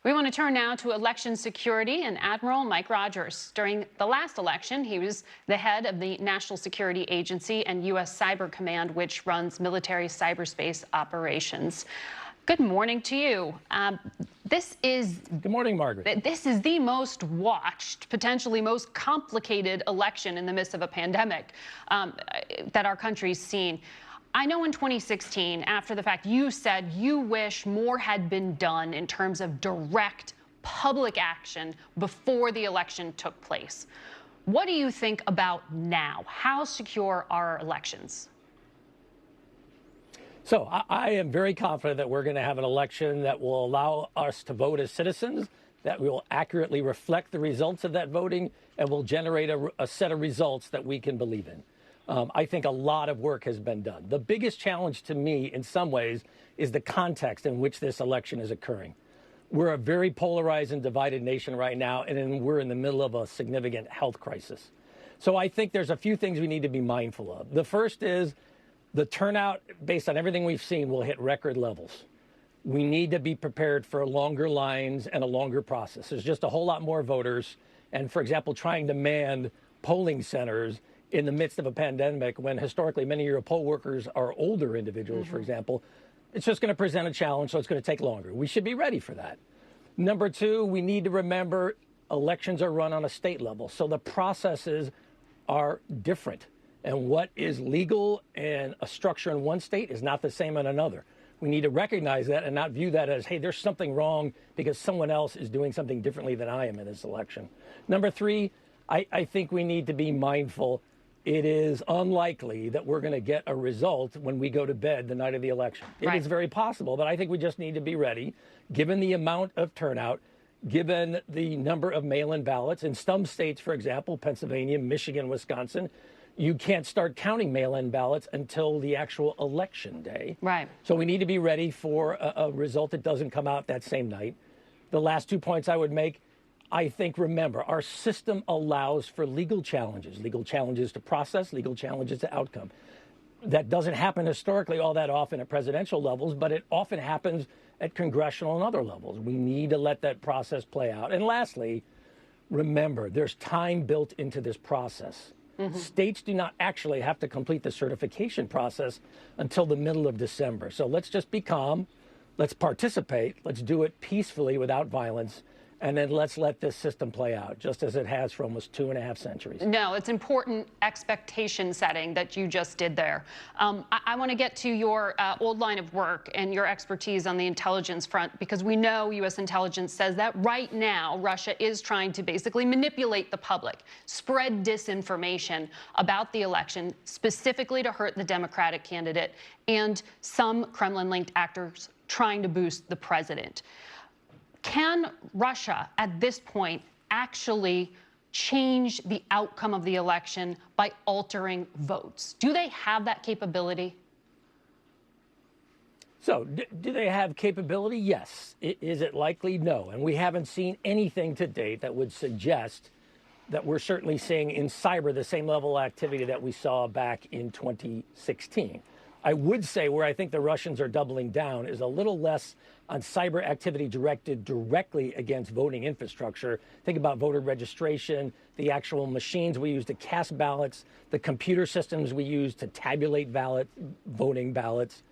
We want to turn now to election security and Admiral Mike Rogers. During the last election, he was the head of the National Security Agency and U.S. Cyber Command, which runs military cyberspace operations. Good morning to you. Good morning, Margaret. This is the most watched, potentially most complicated election in the midst of a pandemic that our country's seen. I know in 2016, after the fact, you said you wish more had been done in terms of direct public action before the election took place. What do you think about now? How secure are our elections? So I am very confident that we're going to have an election that will allow us to vote as citizens, that will accurately reflect the results of that voting, and will generate a set of results that we can believe in. I think a lot of work has been done. The biggest challenge to me, in some ways, is the context in which this election is occurring. We're a very polarized and divided nation right now, and we're in the middle of a significant health crisis. So I think there's a few things we need to be mindful of. The first is the turnout, based on everything we've seen, will hit record levels. We need to be prepared for longer lines and a longer process. There's just a whole lot more voters. And, for example, trying to man polling centers in the midst of a pandemic, when historically many of your poll workers are older individuals, for example, it's just going to present a challenge, so it's going to take longer. We should be ready for that. Number two, we need to remember elections are run on a state level, so the processes are different. And what is legal and a structure in one state is not the same in another. We need to recognize that and not view that as, hey, there's something wrong because someone else is doing something differently than I am in this election. Number three, I think we need to be mindful. It is unlikely that we're going to get a result when we go to bed the night of the election. It is very possible, but I think we just need to be ready, given the amount of turnout, given the number of mail-in ballots. In some states, for example, Pennsylvania, Michigan, Wisconsin, you can't start counting mail-in ballots until the actual election day. Right. So we need to be ready for a result that doesn't come out that same night. The last 2 points I would make, I think, remember, our system allows for legal challenges to process, legal challenges to outcome. That doesn't happen historically all that often at presidential levels, but it often happens at congressional and other levels. We need to let that process play out. And lastly, remember, there's time built into this process. States do not actually have to complete the certification process until the middle of December. So let's just be calm. Let's participate. Let's do it peacefully without violence. And then let's let this system play out, just as it has for almost 2.5 centuries. No, it's important expectation setting that you just did there. I want to get to your old line of work and your expertise on the intelligence front, because we know U.S. intelligence says that right now Russia is trying to basically manipulate the public, spread disinformation about the election, specifically to hurt the Democratic candidate, and some Kremlin-linked actors trying to boost the president. Can Russia, at this point, actually change the outcome of the election by altering votes? Do they have that capability? So, do they have capability? Yes. Is it likely? No. And we haven't seen anything to date that would suggest that we're certainly seeing in cyber the same level of activity that we saw back in 2016. I would say where I think the Russians are doubling down is a little less on cyber activity directed directly against voting infrastructure. Think about voter registration, the actual machines we use to cast ballots, the computer systems we use to tabulate voting ballots.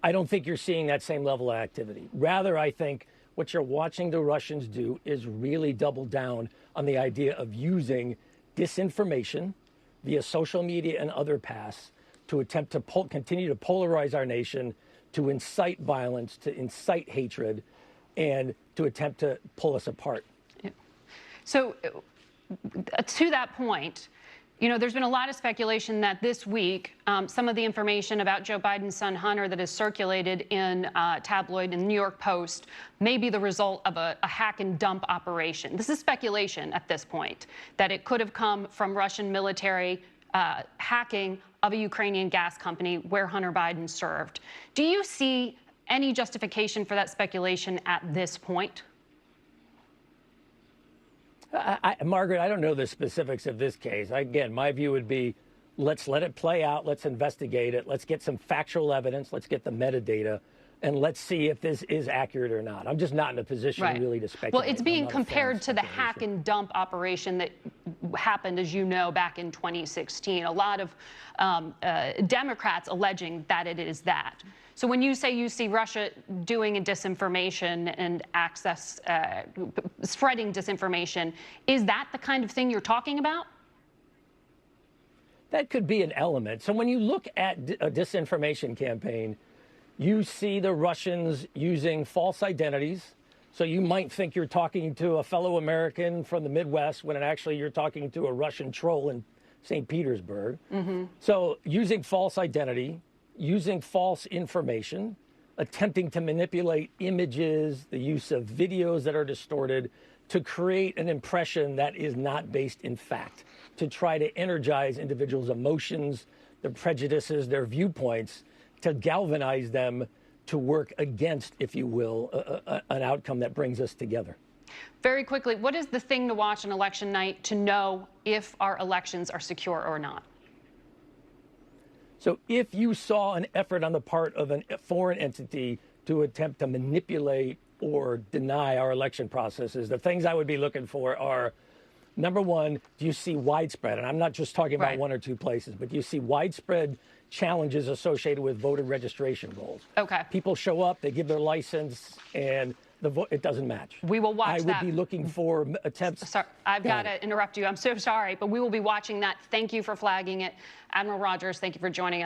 I don't think you're seeing that same level of activity. Rather, I think what you're watching the Russians do is really double down on the idea of using disinformation via social media and other paths to attempt to continue to polarize our nation, to incite violence, to incite hatred, and to attempt to pull us apart. So to that point, you know, there's been a lot of speculation that this week, some of the information about Joe Biden's son Hunter that is circulated in tabloid in the New York Post may be the result of a hack and dump operation. This is speculation at this point, that it could have come from Russian military hacking of a Ukrainian gas company where Hunter Biden served. Do you see any justification for that speculation at this point? Margaret, I don't know the specifics of this case. Again, my view would be, let's let it play out. Let's investigate it. Let's get some factual evidence. Let's get the metadata. and let's see if this is accurate or not. I'm just not in a position really to speculate. Well, it's being compared to the hack and dump operation that happened, as you know, back in 2016. A lot of Democrats alleging that it is that. So when you say you see Russia doing disinformation and spreading disinformation, is that the kind of thing you're talking about? That could be an element. So when you look at a disinformation campaign, you see the Russians using false identities. So you might think you're talking to a fellow American from the Midwest when actually you're talking to a Russian troll in St. Petersburg. So using false identity, using false information, attempting to manipulate images, the use of videos that are distorted to create an impression that is not based in fact, to try to energize individuals' emotions, their prejudices, their viewpoints, to galvanize them to work against, if you will, an outcome that brings us together. Very quickly, what is the thing to watch on election night to know if our elections are secure or not? So if you saw an effort on the part of a foreign entity to attempt to manipulate or deny our election processes, the things I would be looking for are, number one, do you see widespread, and I'm not just talking about one or two places, but do you see widespread challenges associated with voter registration rolls? Okay. People show up, they give their license, and it doesn't match. We will watch that. I would be looking for attempts. Sorry, I've got to interrupt you. I'm so sorry, but we will be watching that. Thank you for flagging it. Admiral Rogers, thank you for joining us.